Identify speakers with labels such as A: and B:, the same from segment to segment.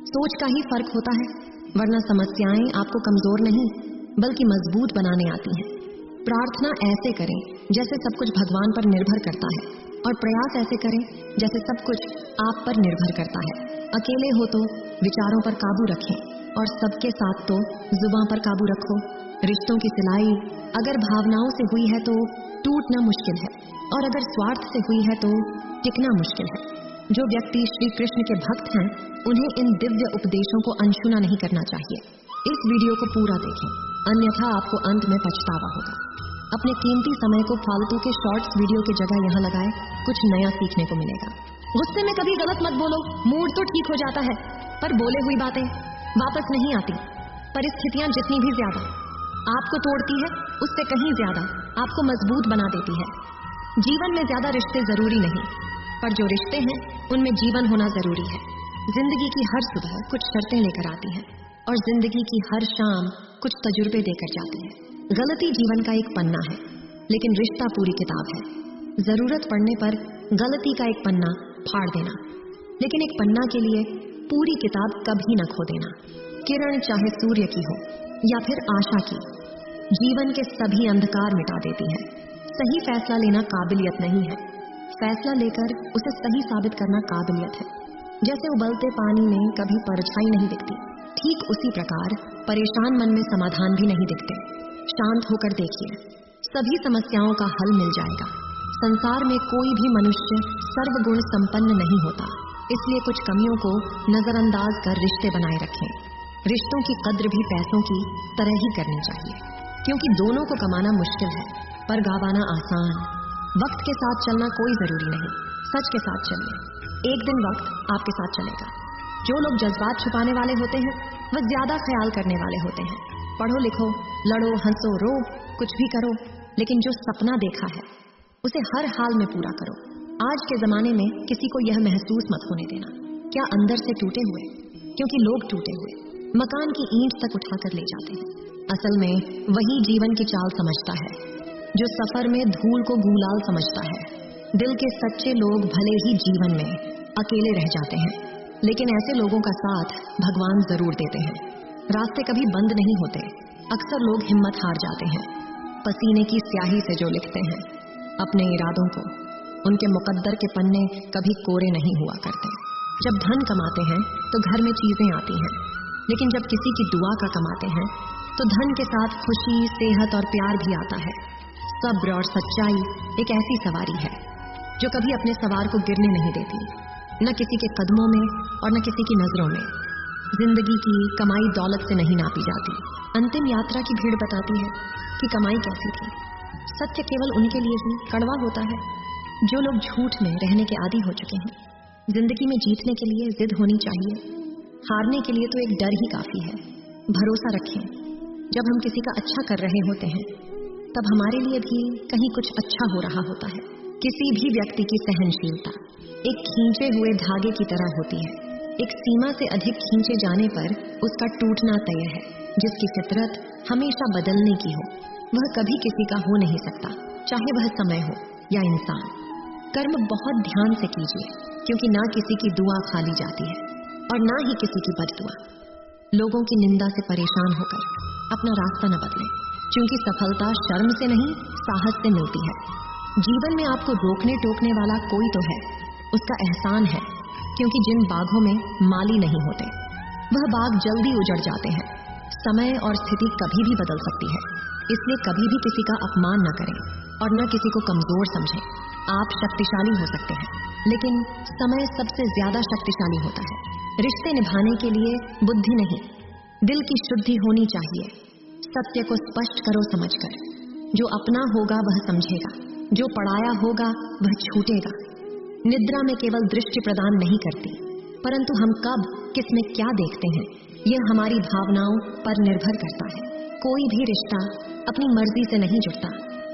A: सोच का ही फर्क होता है, वरना समस्याएं आपको कमजोर नहीं बल्कि मजबूत बनाने आती हैं। प्रार्थना ऐसे करें जैसे सब कुछ भगवान पर निर्भर करता है, और प्रयास ऐसे करें जैसे सब कुछ आप पर निर्भर करता है। अकेले हो तो विचारों पर काबू रखें, और सबके साथ तो जुबान पर काबू रखो। रिश्तों की सिलाई अगर भावनाओं से हुई है तो टूटना मुश्किल है, और अगर स्वार्थ से हुई है तो टिकना मुश्किल है। जो व्यक्ति श्री कृष्ण के भक्त हैं, उन्हें इन दिव्य उपदेशों को अनसुना नहीं करना चाहिए। इस वीडियो को पूरा देखें, अन्यथा आपको अंत में पछतावा होगा। अपने कीमती समय को फालतू के शॉर्ट्स वीडियो की जगह यहाँ लगाएं, कुछ नया सीखने को मिलेगा। गुस्से में कभी गलत मत बोलो, मूड तो ठीक हो जाता है, पर बोले हुई बातें वापस नहीं आती। परिस्थितियां जितनी भी ज्यादा आपको तोड़ती है, उससे कहीं ज्यादा आपको मजबूत बना देती है। जीवन में ज्यादा रिश्ते जरूरी नहीं, पर जो रिश्ते हैं उनमें जीवन होना जरूरी है। जिंदगी की हर सुबह कुछ शर्तें लेकर आती है, और जिंदगी की हर शाम कुछ तजुर्बे देकर जाती है। गलती जीवन का एक पन्ना है, लेकिन रिश्ता पूरी किताब है। जरूरत पड़ने पर गलती का एक पन्ना फाड़ देना, लेकिन एक पन्ना के लिए पूरी किताब कभी न खो देना। किरण चाहे सूर्य की हो या फिर आशा की, जीवन के सभी अंधकार मिटा देती है। सही फैसला लेना काबिलियत नहीं है, फैसला लेकर उसे सही साबित करना काबिलियत है। जैसे उबलते पानी में कभी परछाई नहीं दिखती, ठीक उसी प्रकार परेशान मन में समाधान भी नहीं दिखते। शांत होकर देखिए, सभी समस्याओं का हल मिल जाएगा। संसार में कोई भी मनुष्य सर्वगुण संपन्न नहीं होता, इसलिए कुछ कमियों को नजरअंदाज कर रिश्ते बनाए रखें। रिश्तों की कद्र भी पैसों की तरह ही करनी चाहिए, क्योंकि दोनों को कमाना मुश्किल है पर गवाना आसान। वक्त के साथ चलना कोई जरूरी नहीं, सच के साथ चलिए, एक दिन वक्त आपके साथ चलेगा। जो लोग जज्बात छुपाने वाले होते हैं, वह ज्यादा ख्याल करने वाले होते हैं। पढ़ो लिखो, लड़ो हंसो रो, कुछ भी करो, लेकिन जो सपना देखा है उसे हर हाल में पूरा करो। आज के जमाने में किसी को यह महसूस मत होने देना क्या अंदर से टूटे हुए, क्योंकि लोग टूटे हुए मकान की ईंट तक उठाकर ले जाते हैं। असल में वही जीवन की चाल समझता है, जो सफर में धूल को गुलाल समझता है। दिल के सच्चे लोग भले ही जीवन में अकेले रह जाते हैं, लेकिन ऐसे लोगों का साथ भगवान जरूर देते हैं। रास्ते कभी बंद नहीं होते, अक्सर लोग हिम्मत हार जाते हैं। पसीने की स्याही से जो लिखते हैं अपने इरादों को, उनके मुकद्दर के पन्ने कभी कोरे नहीं हुआ करते। जब धन कमाते हैं तो घर में चीजें आती हैं, लेकिन जब किसी की दुआ का कमाते हैं तो धन के साथ खुशी, सेहत और प्यार भी आता है। सब्र और सच्चाई एक ऐसी सवारी है जो कभी अपने सवार को गिरने नहीं देती, न किसी के कदमों में और न किसी की नजरों में। जिंदगी की कमाई दौलत से नहीं नापी जाती। अंतिम यात्रा की भीड़ बताती है कि कमाई कैसी थी। सत्य केवल उनके लिए ही कड़वा होता है जो लोग झूठ में रहने के आदी हो चुके हैं। जिंदगी में जीतने के लिए जिद होनी चाहिए, हारने के लिए तो एक डर ही काफी है। भरोसा रखें, जब हम किसी का अच्छा कर रहे होते हैं तब हमारे लिए भी कहीं कुछ अच्छा हो रहा होता है। किसी भी व्यक्ति की सहनशीलता एक खींचे हुए धागे की तरह होती है। एक सीमा से अधिक खींचे जाने पर उसका टूटना तय है। जिसकी फितरत हमेशा बदलने की हो, वह कभी किसी का हो नहीं सकता, चाहे वह समय हो या इंसान। कर्म बहुत ध्यान से कीजिए, क्योंकि ना किसी की दुआ खाली जाती है और ना ही किसी की बददुआ। लोगों की निंदा से परेशान होकर अपना रास्ता न बदलें, क्योंकि सफलता शर्म से नहीं साहस से मिलती है। जीवन में आपको रोकने टोकने वाला कोई तो है, उसका एहसान है, क्योंकि जिन बागों में माली नहीं होते वह बाग जल्दी उजड़ जाते हैं। समय और स्थिति कभी भी बदल सकती है, इसलिए कभी भी किसी का अपमान न करें और न किसी को कमजोर समझें। आप शक्तिशाली हो सकते हैं, लेकिन समय सबसे ज्यादा शक्तिशाली होता है। रिश्ते निभाने के लिए बुद्धि नहीं, दिल की शुद्धि होनी चाहिए। सत्य को स्पष्ट करो समझकर। जो अपना होगा वह समझेगा, जो पढ़ाया होगा वह छूटेगा। निद्रा में केवल दृष्टि प्रदान नहीं करती, परंतु हम कब किसमें क्या देखते हैं यह हमारी भावनाओं पर निर्भर करता है। कोई भी रिश्ता अपनी मर्जी से नहीं जुड़ता,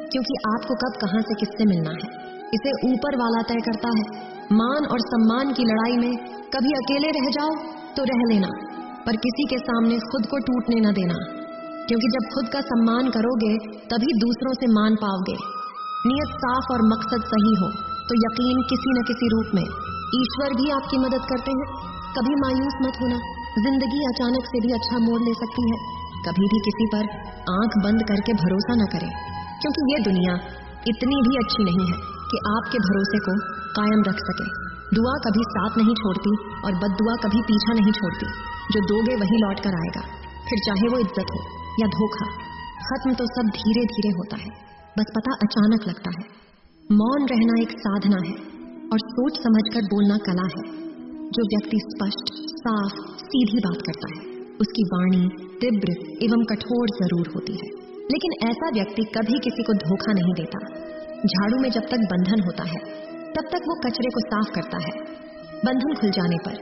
A: क्योंकि आपको कब कहां से किससे मिलना है इसे ऊपर वाला तय करता है। मान और सम्मान की लड़ाई में कभी अकेले रह जाओ तो रह लेना, पर किसी के सामने खुद को टूटने न देना, क्योंकि जब खुद का सम्मान करोगे तभी दूसरों से मान पाओगे। नियत साफ और मकसद सही हो तो यकीन किसी न किसी रूप में ईश्वर भी आपकी मदद करते हैं। कभी मायूस मत होना, जिंदगी अचानक से भी अच्छा मोड़ ले सकती है। कभी भी किसी पर आंख बंद करके भरोसा न करें, क्योंकि ये दुनिया इतनी भी अच्छी नहीं है कि आपके भरोसे को कायम रख सके। दुआ कभी साथ नहीं छोड़ती और बद्दुआ कभी पीछा नहीं छोड़ती। जो दोगे वही लौट कर आएगा, फिर चाहे वो इज्जत हो या धोखा। खत्म तो सब धीरे धीरे होता है, बस पता अचानक लगता है। मौन रहना एक साधना है और सोच समझकर बोलना कला है। जो व्यक्ति स्पष्ट, साफ, सीधी बात करता है, उसकी वाणी तीव्र एवं कठोर जरूर होती है, लेकिन ऐसा व्यक्ति कभी किसी को धोखा नहीं देता। झाड़ू में जब तक बंधन होता है तब तक वो कचरे को साफ करता है। बंधन खुल जाने पर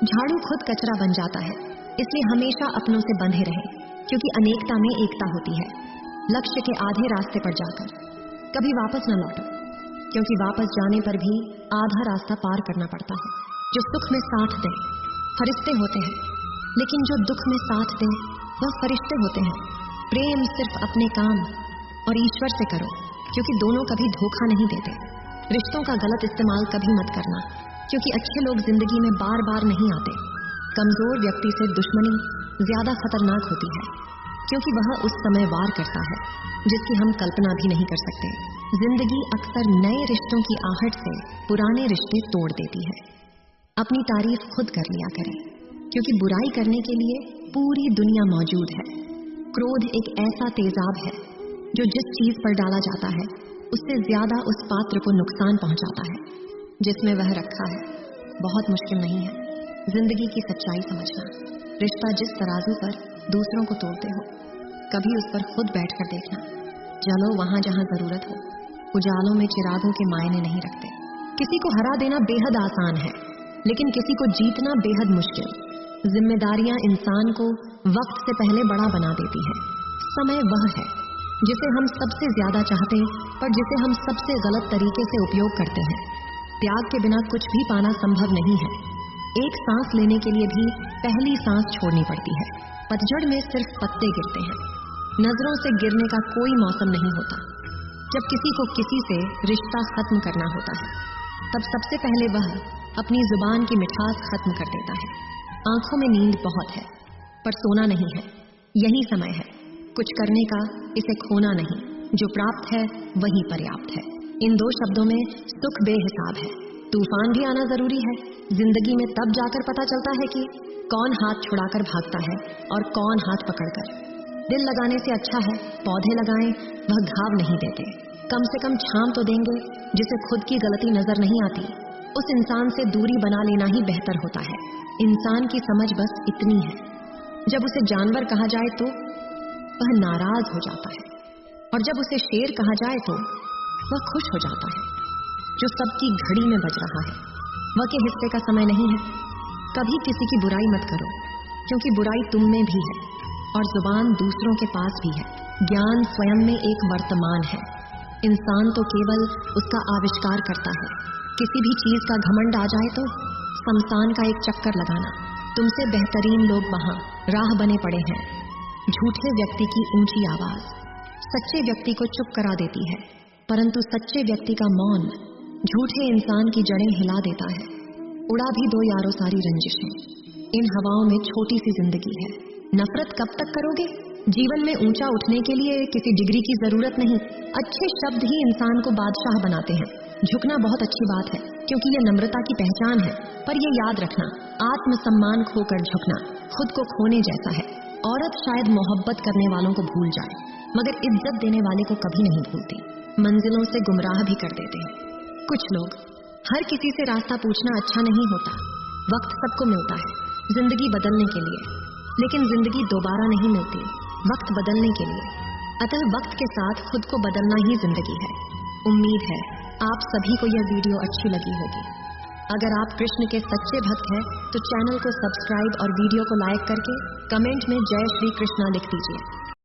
A: झाड़ू खुद कचरा बन जाता है। इसलिए हमेशा अपनों से बंधे रहें, क्योंकि अनेकता में एकता होती है। लक्ष्य के आधे रास्ते पर जाकर कभी वापस न लौटो, क्योंकि वापस जाने पर भी आधा रास्ता पार करना पड़ता है। जो सुख में साथ दे फरिश्ते होते हैं, लेकिन जो दुख में साथ दे वह फरिश्ते होते हैं। प्रेम सिर्फ अपने काम और ईश्वर से करो, क्योंकि दोनों कभी धोखा नहीं देते। रिश्तों का गलत इस्तेमाल कभी मत करना, क्योंकि अच्छे लोग जिंदगी में बार बार नहीं आते। कमजोर व्यक्ति से दुश्मनी ज्यादा खतरनाक होती है, क्योंकि वह उस समय वार करता है जिसकी हम कल्पना भी नहीं कर सकते। जिंदगी अक्सर नए रिश्तों की आहट से पुराने रिश्ते तोड़ देती है। अपनी तारीफ खुद कर लिया करें, क्योंकि बुराई करने के लिए पूरी दुनिया मौजूद है। क्रोध एक ऐसा तेजाब है जो जिस चीज पर डाला जाता है उससे ज्यादा उस पात्र को नुकसान पहुंचाता है जिसमें वह रखा है। बहुत मुश्किल नहीं है जिंदगी की सच्चाई समझना। रिश्ता जिस तराजू पर दूसरों को तोलते हो, कभी उस पर खुद बैठकर देखना। जलो वहां जहां जरूरत हो, उजालों में चिरागों के मायने नहीं रखते। किसी को हरा देना बेहद आसान है, लेकिन किसी को जीतना बेहद मुश्किल। जिम्मेदारियां इंसान को वक्त से पहले बड़ा बना देती है। समय वह है जिसे हम सबसे ज्यादा चाहते पर जिसे हम सबसे गलत तरीके से उपयोग करते हैं। त्याग के बिना कुछ भी पाना संभव नहीं है। एक सांस लेने के लिए भी पहली सांस छोड़नी पड़ती है। पतझड़ में सिर्फ पत्ते गिरते हैं, नजरों से गिरने का कोई मौसम नहीं होता। जब किसी को किसी से रिश्ता खत्म करना होता है, तब सबसे पहले वह अपनी जुबान की मिठास खत्म कर देता है। आंखों में नींद बहुत है, पर सोना नहीं है। यही समय है कुछ करने का, इसे खोना नहीं। जो प्राप्त है वही पर्याप्त है। इन दो शब्दों में सुख बेहिसाब है। तूफान भी आना जरूरी है। जिंदगी में तब जाकर पता चलता है कि कौन हाथ छुड़ाकर भागता है और कौन हाथ पकड़कर। दिल लगाने से अच्छा है पौधे लगाएं, वह घाव नहीं देते। कम से कम छांव तो देंगे। जिसे खुद की गलती नजर नहीं आती, उस इंसान से दूरी बना लेना ही बेहतर होता है। इंसान की समझ बस इतनी है, जब उसे जानवर कहा जाए तो वह नाराज हो जाता है, और जब उसे शेर कहा जाए तो वह खुश हो जाता है। जो सबकी घड़ी में बज रहा है, वह के हिस्से का समय नहीं है। कभी किसी की बुराई मत करो, क्योंकि बुराई तुम में भी है और जुबान दूसरों के पास भी है। ज्ञान स्वयं में एक वर्तमान है। इंसान तो केवल उसका आविष्कार करता है। किसी भी चीज का घमंड आ जाए तो शमशान का एक चक्कर लगाना। तुमसे बेहतरीन लोग वहां राह बने पड़े हैं। झूठे व्यक्ति की ऊंची आवाज सच्चे व्यक्ति को चुप करा देती है, परंतु सच्चे व्यक्ति का मौन झूठे इंसान की जड़ें हिला देता है। उड़ा भी दो यारो सारी रंजिशें, इन हवाओं में छोटी सी जिंदगी है। नफरत कब तक करोगे? जीवन में ऊंचा उठने के लिए किसी डिग्री की जरूरत नहीं। अच्छे शब्द ही इंसान को बादशाह बनाते हैं। झुकना बहुत अच्छी बात है, क्योंकि यह नम्रता की पहचान है। पर यह याद रखना, आत्मसम्मान खोकर झुकना खुद को खोने जैसा है। औरत शायद मोहब्बत करने वालों को भूल जाए, मगर इज्जत देने वाले को कभी नहीं भूलती। मंजिलों से गुमराह भी कर देते हैं कुछ लोग। हर किसी से रास्ता पूछना अच्छा नहीं होता। वक्त सबको मिलता है जिंदगी बदलने के लिए, लेकिन जिंदगी दोबारा नहीं मिलती वक्त बदलने के लिए। अतः वक्त के साथ खुद को बदलना ही जिंदगी है। उम्मीद है आप सभी को यह वीडियो अच्छी लगी होगी। अगर आप कृष्ण के सच्चे भक्त हैं तो चैनल को सब्सक्राइब और वीडियो को लाइक करके कमेंट में जय श्री कृष्णा लिख दीजिए।